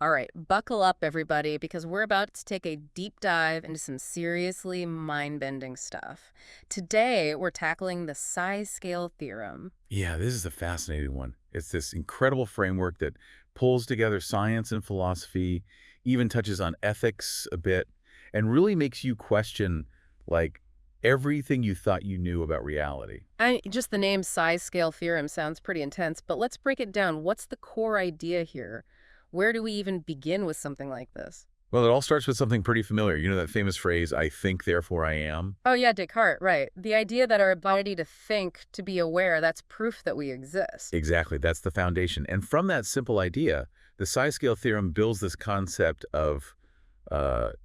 All right, buckle up, everybody, because we're about to take a deep dive into some seriously mind-bending stuff. Today, we're tackling the size scale theorem. Yeah, this is a fascinating one. It's this incredible framework that pulls together science and philosophy, even touches on ethics a bit, and really makes you question, like, everything you thought you knew about reality. Just the name size scale theorem sounds pretty intense, but let's break it down. What's the core idea here? Where do we even begin with something like this? Well, it all starts with something pretty familiar. You know that famous phrase, I think, therefore I am? Oh yeah, Descartes, right. The idea that our ability to think, to be aware, that's proof that we exist. Exactly, that's the foundation. And from that simple idea, the size scale theorem builds this concept of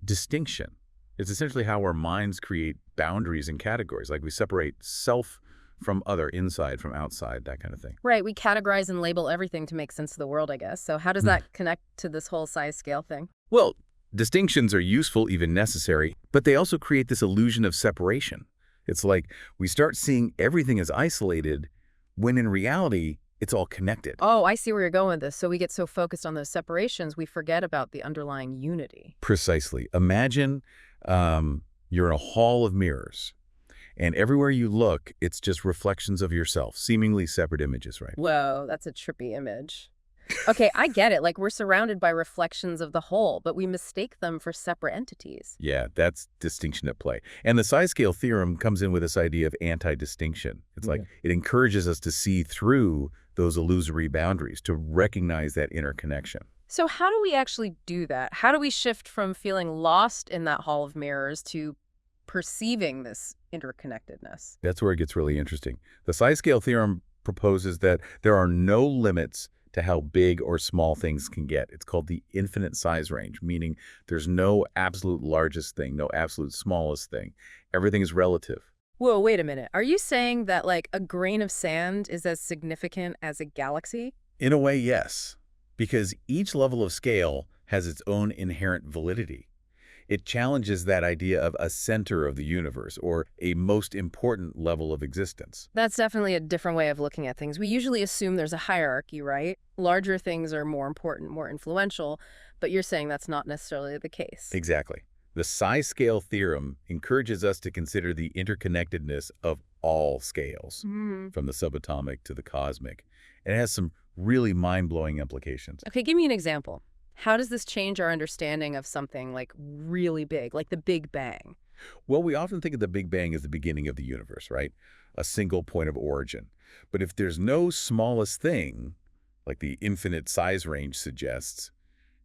distinction. It's essentially how our minds create boundaries and categories, like we separate self from other, inside from outside, that kind of thing. Right, we categorize and label everything to make sense of the world, I guess. So how does Hmm. that connect to this whole size scale thing? Well, distinctions are useful, even necessary, but they also create this illusion of separation. It's like we start seeing everything as isolated when in reality, it's all connected. Oh, I see where you're going with this. So we get so focused on those separations, we forget about the underlying unity. Precisely. Imagine you're in a hall of mirrors, and everywhere you look, it's just reflections of yourself, seemingly separate images, right? Whoa, that's a trippy image. Okay, I get it. Like we're surrounded by reflections of the whole, but we mistake them for separate entities. Yeah, that's distinction at play. And the size scale theorem comes in with this idea of anti-distinction. It's like it encourages us to see through those illusory boundaries, to recognize that interconnection. So how do we actually do that? How do we shift from feeling lost in that hall of mirrors to perceiving this interconnectedness? That's where it gets really interesting. The size scale theorem proposes that there are no limits to how big or small things can get. It's called the infinite size range, meaning there's no absolute largest thing, no absolute smallest thing. Everything is relative. Whoa, wait a minute. Are you saying that like a grain of sand is as significant as a galaxy? In a way, yes, because each level of scale has its own inherent validity. It challenges that idea of a center of the universe or a most important level of existence. That's definitely a different way of looking at things. We usually assume there's a hierarchy, right? Larger things are more important, more influential, but you're saying that's not necessarily the case. Exactly. The size scale theorem encourages us to consider the interconnectedness of all scales, Hmm. from the subatomic to the cosmic. And it has some really mind-blowing implications. Okay, give me an example. How does this change our understanding of something like really big, like the Big Bang? Well, we often think of the Big Bang as the beginning of the universe, right? A single point of origin. But if there's no smallest thing, like the infinite size range suggests,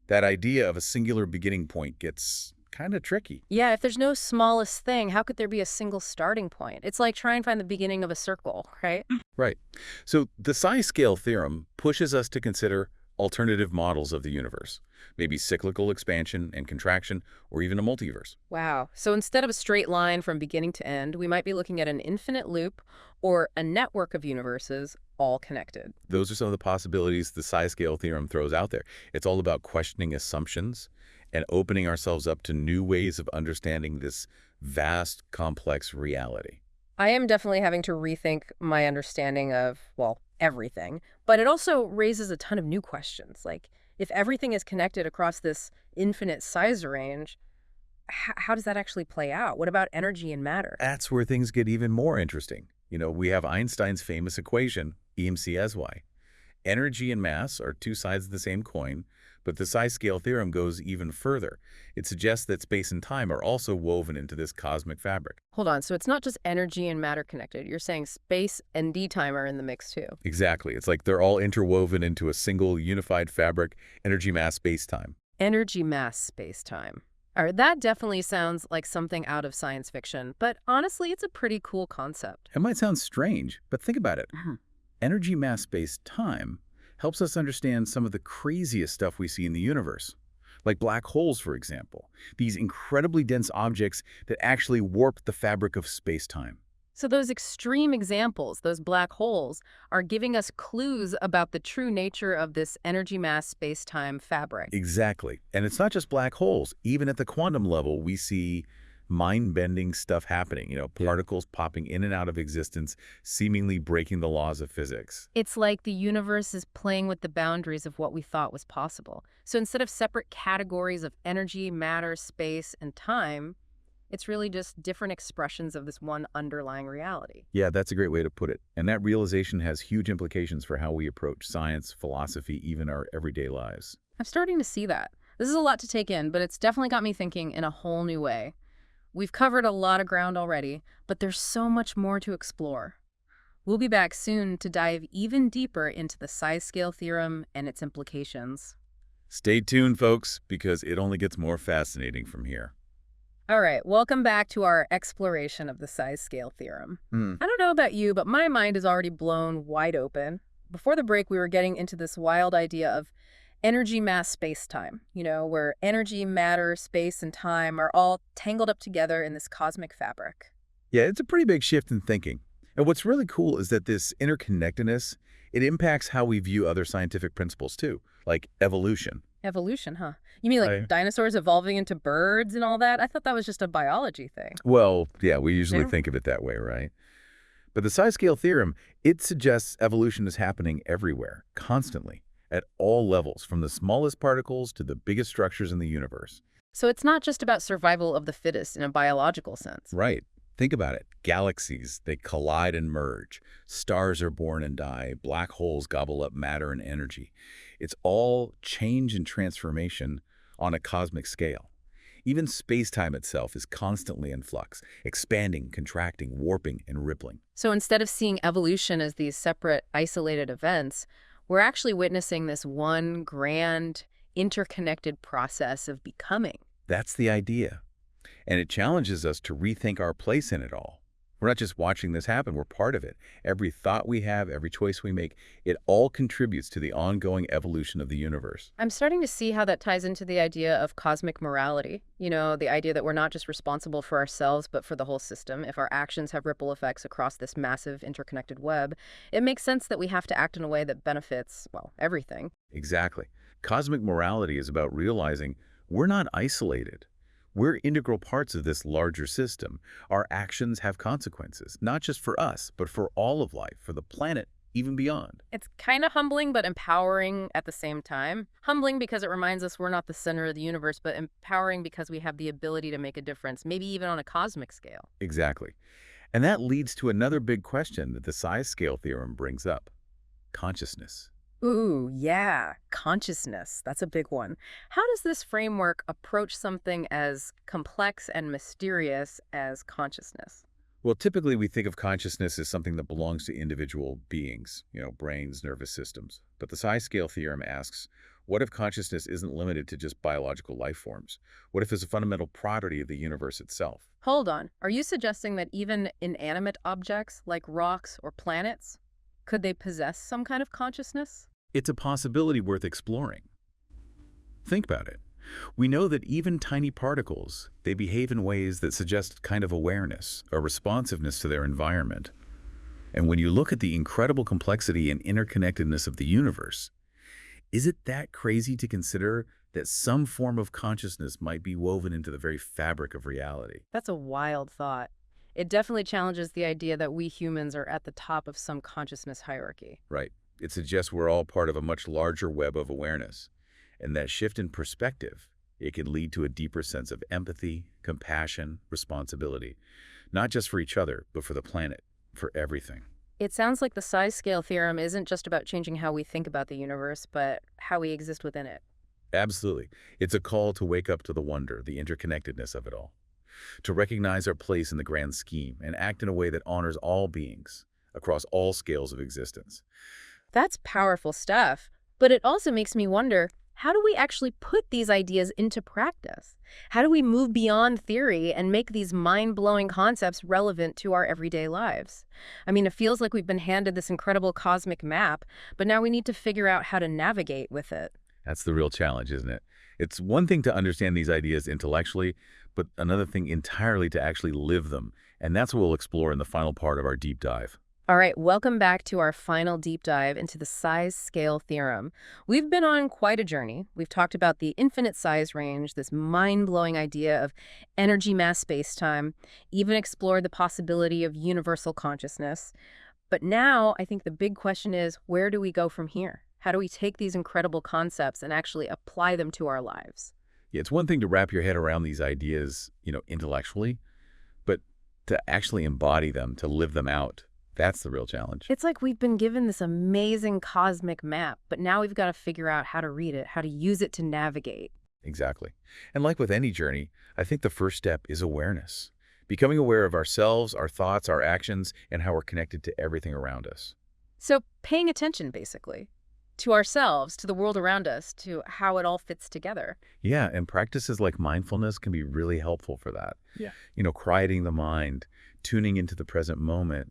that idea of a singular beginning point gets kind of tricky. Yeah, if there's no smallest thing, how could there be a single starting point? It's like trying to find the beginning of a circle, right? Right. So the size scale theorem pushes us to consider alternative models of the universe, maybe cyclical expansion and contraction, or even a multiverse. Wow. So instead of a straight line from beginning to end, we might be looking at an infinite loop or a network of universes all connected. Those are some of the possibilities the size scale theorem throws out there. It's all about questioning assumptions and opening ourselves up to new ways of understanding this vast, complex reality. I am definitely having to rethink my understanding of, well, everything, but it also raises a ton of new questions. Like, if everything is connected across this infinite size range, how does that actually play out? What about energy and matter? That's where things get even more interesting. You know, we have Einstein's famous equation, EMC/SY. Energy and mass are two sides of the same coin, but the size scale theorem goes even further. It suggests that space and time are also woven into this cosmic fabric. Hold on, so it's not just energy and matter connected. You're saying space and D-time are in the mix too. Exactly. It's like they're all interwoven into a single unified fabric, energy, mass, space-time. Energy, mass, space-time. All right, that definitely sounds like something out of science fiction, but honestly, it's a pretty cool concept. It might sound strange, but think about it. Energy, mass, space, time helps us understand some of the craziest stuff we see in the universe. Like black holes, for example. These incredibly dense objects that actually warp the fabric of space-time. So those extreme examples, those black holes, are giving us clues about the true nature of this energy, mass, space-time fabric. Exactly. And it's not just black holes. Even at the quantum level, we see mind-bending stuff happening, particles popping in and out of existence, seemingly breaking the laws of physics. It's like the universe is playing with the boundaries of what we thought was possible. So instead of separate categories of energy, matter, space, and time, it's really just different expressions of this one underlying reality. Yeah, that's a great way to put it. And that realization has huge implications for how we approach science, philosophy, even our everyday lives. I'm starting to see that. This is a lot to take in, but it's definitely got me thinking in a whole new way. We've covered a lot of ground already, but there's so much more to explore. We'll be back soon to dive even deeper into the size scale theorem and its implications. Stay tuned, folks, because it only gets more fascinating from here. All right, welcome back to our exploration of the size scale theorem. Hmm. I don't know about you, but my mind is already blown wide open. Before the break, we were getting into this wild idea of energy mass spacetime, where energy, matter, space, and time are all tangled up together in this cosmic fabric. Yeah, it's a pretty big shift in thinking. And what's really cool is that this interconnectedness, it impacts how we view other scientific principles too, like evolution. Evolution, huh? You mean like dinosaurs evolving into birds and all that? I thought that was just a biology thing. Well, yeah, we usually Yeah. think of it that way, right? But the size scale theorem, it suggests evolution is happening everywhere, constantly, at all levels, from the smallest particles to the biggest structures in the universe. So it's not just about survival of the fittest in a biological sense. Right. Think about it. Galaxies, they collide and merge. Stars are born and die. Black holes gobble up matter and energy. It's all change and transformation on a cosmic scale. Even space-time itself is constantly in flux, expanding, contracting, warping, and rippling. So instead of seeing evolution as these separate, isolated events, we're actually witnessing this one grand, interconnected process of becoming. That's the idea. And it challenges us to rethink our place in it all. We're not just watching this happen, we're part of it. Every thought we have, every choice we make, it all contributes to the ongoing evolution of the universe. I'm starting to see how that ties into the idea of cosmic morality. The idea that we're not just responsible for ourselves, but for the whole system. If our actions have ripple effects across this massive interconnected web, it makes sense that we have to act in a way that benefits, well, everything. Exactly. Cosmic morality is about realizing we're not isolated. We're integral parts of this larger system. Our actions have consequences, not just for us, but for all of life, for the planet, even beyond. It's kind of humbling, but empowering at the same time. Humbling because it reminds us we're not the center of the universe, but empowering because we have the ability to make a difference, maybe even on a cosmic scale. Exactly. And that leads to another big question that the size scale theorem brings up: consciousness. Ooh, yeah, consciousness. That's a big one. How does this framework approach something as complex and mysterious as consciousness? Well, typically we think of consciousness as something that belongs to individual beings, brains, nervous systems. But the size scale theorem asks, what if consciousness isn't limited to just biological life forms? What if it's a fundamental property of the universe itself? Hold on. Are you suggesting that even inanimate objects like rocks or planets, could they possess some kind of consciousness? It's a possibility worth exploring. Think about it. We know that even tiny particles, they behave in ways that suggest kind of awareness or responsiveness to their environment. And when you look at the incredible complexity and interconnectedness of the universe, is it that crazy to consider that some form of consciousness might be woven into the very fabric of reality? That's a wild thought. It definitely challenges the idea that we humans are at the top of some consciousness hierarchy. Right. It suggests we're all part of a much larger web of awareness. And that shift in perspective, it can lead to a deeper sense of empathy, compassion, responsibility, not just for each other, but for the planet, for everything. It sounds like the size scale theorem isn't just about changing how we think about the universe, but how we exist within it. Absolutely. It's a call to wake up to the wonder, the interconnectedness of it all, to recognize our place in the grand scheme and act in a way that honors all beings across all scales of existence. That's powerful stuff. But it also makes me wonder, how do we actually put these ideas into practice? How do we move beyond theory and make these mind-blowing concepts relevant to our everyday lives? I mean, it feels like we've been handed this incredible cosmic map, but now we need to figure out how to navigate with it. That's the real challenge, isn't it? It's one thing to understand these ideas intellectually, but another thing entirely to actually live them. And that's what we'll explore in the final part of our deep dive. All right, welcome back to our final deep dive into the size scale theorem. We've been on quite a journey. We've talked about the infinite size range, this mind-blowing idea of energy mass spacetime, even explored the possibility of universal consciousness. But now I think the big question is, where do we go from here? How do we take these incredible concepts and actually apply them to our lives? Yeah, it's one thing to wrap your head around these ideas, intellectually, but to actually embody them, to live them out, that's the real challenge. It's like we've been given this amazing cosmic map, but now we've got to figure out how to read it, how to use it to navigate. Exactly. And like with any journey, I think the first step is awareness. Becoming aware of ourselves, our thoughts, our actions, and how we're connected to everything around us. So paying attention, basically, to ourselves, to the world around us, to how it all fits together. Yeah, and practices like mindfulness can be really helpful for that. Yeah. Quieting the mind, tuning into the present moment.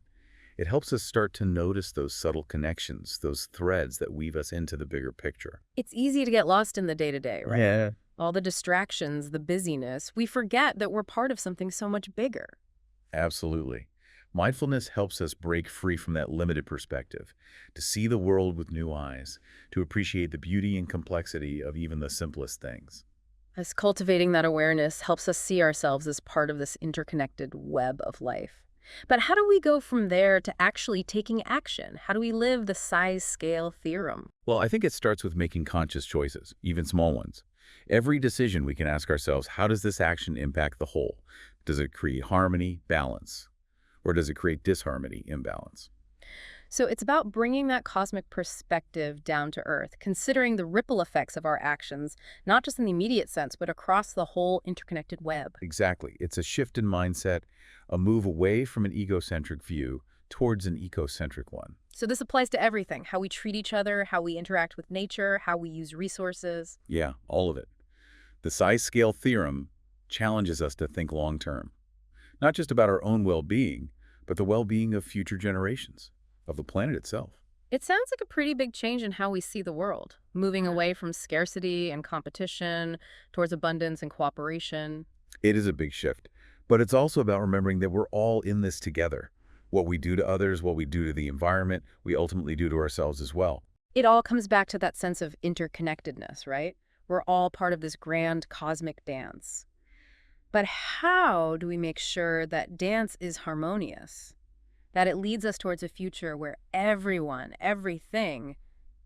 It helps us start to notice those subtle connections, those threads that weave us into the bigger picture. It's easy to get lost in the day-to-day, right? Yeah. All the distractions, the busyness, we forget that we're part of something so much bigger. Absolutely. Mindfulness helps us break free from that limited perspective, to see the world with new eyes, to appreciate the beauty and complexity of even the simplest things. As cultivating that awareness helps us see ourselves as part of this interconnected web of life. But how do we go from there to actually taking action? How do we live the size scale theorem? Well, I think it starts with making conscious choices, even small ones. Every decision we can ask ourselves, how does this action impact the whole? Does it create harmony, balance? Or does it create disharmony, imbalance? So it's about bringing that cosmic perspective down to earth, considering the ripple effects of our actions, not just in the immediate sense, but across the whole interconnected web. Exactly. It's a shift in mindset, a move away from an egocentric view towards an ecocentric one. So this applies to everything, how we treat each other, how we interact with nature, how we use resources. Yeah, all of it. The size scale theorem challenges us to think long term, not just about our own well-being, but the well-being of future generations, of the planet itself. It sounds like a pretty big change in how we see the world, moving away from scarcity and competition towards abundance and cooperation. It is a big shift, but it's also about remembering that we're all in this together. What we do to others, what we do to the environment, we ultimately do to ourselves as well. It all comes back to that sense of interconnectedness, right? We're all part of this grand cosmic dance. But how do we make sure that dance is harmonious? That it leads us towards a future where everyone, everything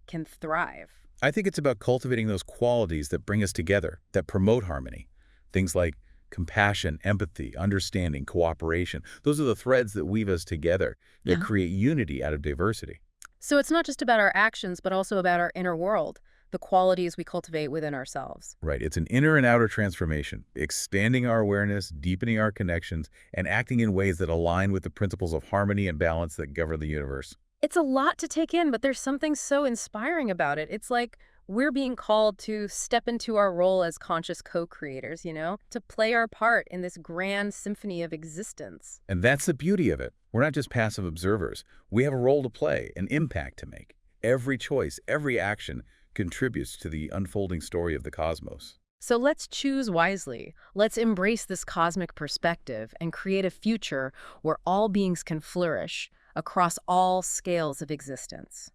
can thrive? I think it's about cultivating those qualities that bring us together, that promote harmony. Things like compassion, empathy, understanding, cooperation. Those are the threads that weave us together, that Yeah. create unity out of diversity. So it's not just about our actions, but also about our inner world, the qualities we cultivate within ourselves. Right. It's an inner and outer transformation, expanding our awareness, deepening our connections, and acting in ways that align with the principles of harmony and balance that govern the universe. It's a lot to take in, but there's something so inspiring about it. It's like we're being called to step into our role as conscious co-creators, to play our part in this grand symphony of existence. And that's the beauty of it. We're not just passive observers. We have a role to play, an impact to make. Every choice, every action contributes to the unfolding story of the cosmos. So let's choose wisely. Let's embrace this cosmic perspective and create a future where all beings can flourish across all scales of existence.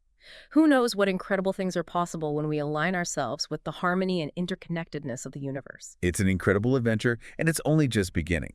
Who knows what incredible things are possible when we align ourselves with the harmony and interconnectedness of the universe? It's an incredible adventure, and it's only just beginning.